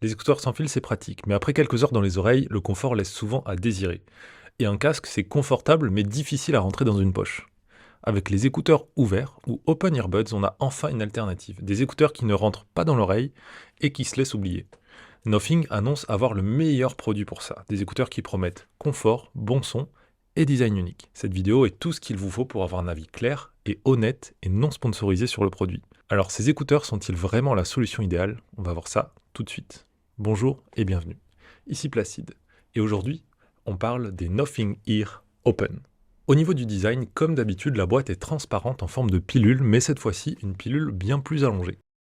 Les écouteurs sans fil, c'est pratique, mais après quelques heures dans les oreilles, le confort laisse souvent à désirer. Et un casque, c'est confortable, mais difficile à rentrer dans une poche. Avec les écouteurs ouverts ou Open Earbuds, on a enfin une alternative. Des écouteurs qui ne rentrent pas dans l'oreille et qui se laissent oublier. Nothing annonce avoir le meilleur produit pour ça. Des écouteurs qui promettent confort, bon son et design unique. Cette vidéo est tout ce qu'il vous faut pour avoir un avis clair et honnête et non sponsorisé sur le produit. Alors ces écouteurs sont-ils vraiment la solution idéale? On va voir ça tout de suite. Bonjour et bienvenue. Ici Placide. Et aujourd'hui, on parle des Nothing Ear Open. Au niveau du design, comme d'habitude, la boîte est transparente en forme de pilule, mais cette fois-ci une pilule bien plus allongée.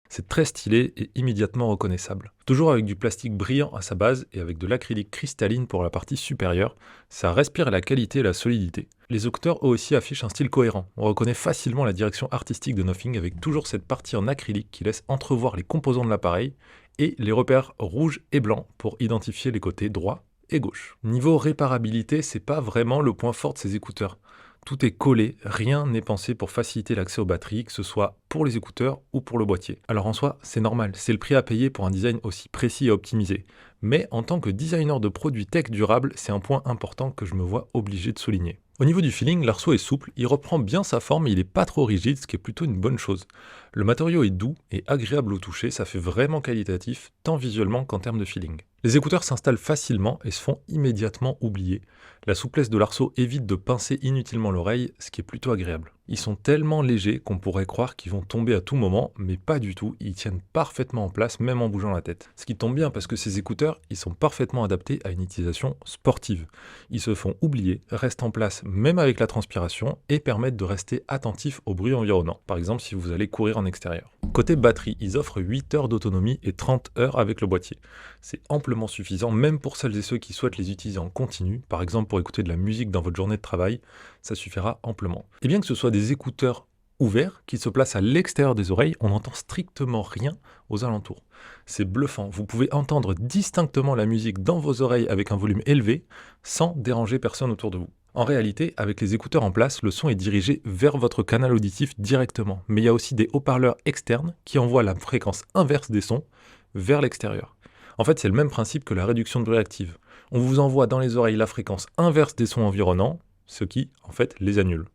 C'est très stylé et immédiatement reconnaissable. Toujours avec du plastique brillant à sa base et avec de l'acrylique cristalline pour la partie supérieure, ça respire la qualité et la solidité. Les écouteurs eux aussi affichent un style cohérent. On reconnaît facilement la direction artistique de Nothing avec toujours cette partie en acrylique qui laisse entrevoir les composants de l'appareil et les repères rouges et blancs pour identifier les côtés droit et gauche. Niveau réparabilité, c'est pas vraiment le point fort de ces écouteurs. Tout est collé, rien n'est pensé pour faciliter l'accès aux batteries, que ce soit pour les écouteurs ou pour le boîtier. Alors en soi, c'est normal, c'est le prix à payer pour un design aussi précis et optimisé. Mais en tant que designer de produits tech durables, c'est un point important que je me vois obligé de souligner. Au niveau du feeling, l'arceau est souple, il reprend bien sa forme et il n'est pas trop rigide, ce qui est plutôt une bonne chose. Le matériau est doux et agréable au toucher, ça fait vraiment qualitatif, tant visuellement qu'en termes de feeling. Les écouteurs s'installent facilement et se font immédiatement oublier. La souplesse de l'arceau évite de pincer inutilement l'oreille, ce qui est plutôt agréable. Ils sont tellement légers qu'on pourrait croire qu'ils vont tomber à tout moment, mais pas du tout, ils tiennent parfaitement en place même en bougeant la tête. Ce qui tombe bien parce que ces écouteurs, ils sont parfaitement adaptés à une utilisation sportive. Ils se font oublier, restent en place même avec la transpiration et permettent de rester attentifs au bruit environnant, par exemple si vous allez courir en extérieur. Côté batterie, ils offrent 8 heures d'autonomie et 30 heures avec le boîtier. C'est amplement suffisant, même pour celles et ceux qui souhaitent les utiliser en continu, par exemple pour écouter de la musique dans votre journée de travail, ça suffira amplement. Et bien que ce soit des écouteurs ouverts qui se placent à l'extérieur des oreilles, on n'entend strictement rien aux alentours. C'est bluffant, vous pouvez entendre distinctement la musique dans vos oreilles avec un volume élevé, sans déranger personne autour de vous. En réalité, avec les écouteurs en place, le son est dirigé vers votre canal auditif directement, mais il y a aussi des haut-parleurs externes qui envoient la fréquence inverse des sons vers l'extérieur. En fait, c'est le même principe que la réduction de bruit active. On vous envoie dans les oreilles la fréquence inverse des sons environnants, ce qui, en fait, les annule.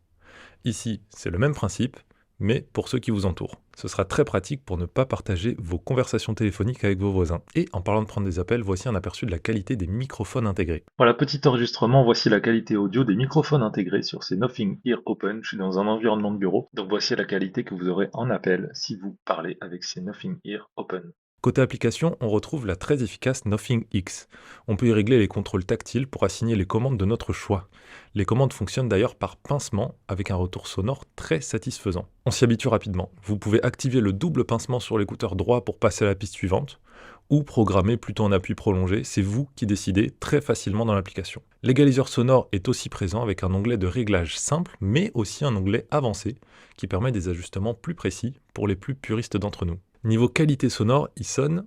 Ici, c'est le même principe, mais pour ceux qui vous entourent. Ce sera très pratique pour ne pas partager vos conversations téléphoniques avec vos voisins. Et en parlant de prendre des appels, voici un aperçu de la qualité des microphones intégrés. Voilà, petit enregistrement, voici la qualité audio des microphones intégrés sur ces Nothing Ear Open. Je suis dans un environnement de bureau, donc voici la qualité que vous aurez en appel si vous parlez avec ces Nothing Ear Open. Côté application, on retrouve la très efficace Nothing X. On peut y régler les contrôles tactiles pour assigner les commandes de notre choix. Les commandes fonctionnent d'ailleurs par pincement avec un retour sonore très satisfaisant. On s'y habitue rapidement. Vous pouvez activer le double pincement sur l'écouteur droit pour passer à la piste suivante ou programmer plutôt en appui prolongé, c'est vous qui décidez très facilement dans l'application. L'égaliseur sonore est aussi présent avec un onglet de réglage simple mais aussi un onglet avancé qui permet des ajustements plus précis pour les plus puristes d'entre nous. Niveau qualité sonore, il sonne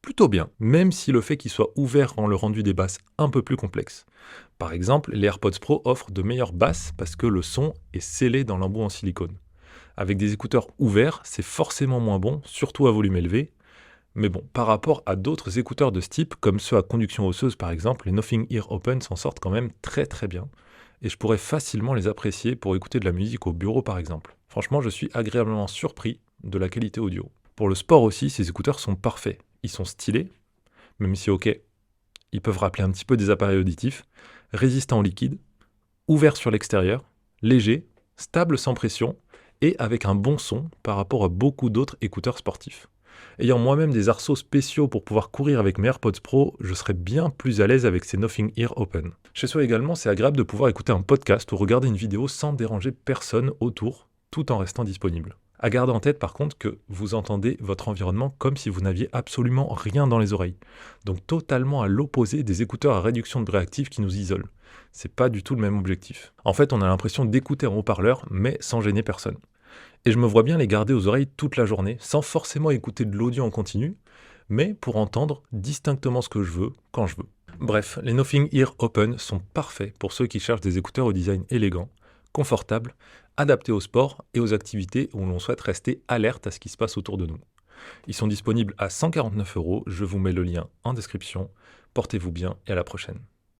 plutôt bien, même si le fait qu'il soit ouvert rend le rendu des basses un peu plus complexe. Par exemple, les AirPods Pro offrent de meilleures basses parce que le son est scellé dans l'embout en silicone. Avec des écouteurs ouverts, c'est forcément moins bon, surtout à volume élevé. Mais bon, par rapport à d'autres écouteurs de ce type, comme ceux à conduction osseuse par exemple, les Nothing Ear Open s'en sortent quand même très bien. Et je pourrais facilement les apprécier pour écouter de la musique au bureau par exemple. Franchement, je suis agréablement surpris de la qualité audio. Pour le sport aussi, ces écouteurs sont parfaits. Ils sont stylés, même si ok, ils peuvent rappeler un petit peu des appareils auditifs, résistants au liquide, ouverts sur l'extérieur, légers, stables sans pression et avec un bon son par rapport à beaucoup d'autres écouteurs sportifs. Ayant moi-même des arceaux spéciaux pour pouvoir courir avec mes AirPods Pro, je serais bien plus à l'aise avec ces Nothing Ear Open. Chez soi également, c'est agréable de pouvoir écouter un podcast ou regarder une vidéo sans déranger personne autour, tout en restant disponible. À garder en tête par contre que vous entendez votre environnement comme si vous n'aviez absolument rien dans les oreilles. Donc totalement à l'opposé des écouteurs à réduction de bruit active qui nous isolent. C'est pas du tout le même objectif. En fait, on a l'impression d'écouter en haut-parleur, mais sans gêner personne. Et je me vois bien les garder aux oreilles toute la journée, sans forcément écouter de l'audio en continu, mais pour entendre distinctement ce que je veux, quand je veux. Bref, les Nothing Ear Open sont parfaits pour ceux qui cherchent des écouteurs au design élégant, confortable, adapté au sport et aux activités où l'on souhaite rester alerte à ce qui se passe autour de nous. Ils sont disponibles à 149 euros. Je vous mets le lien en description. Portez-vous bien et à la prochaine.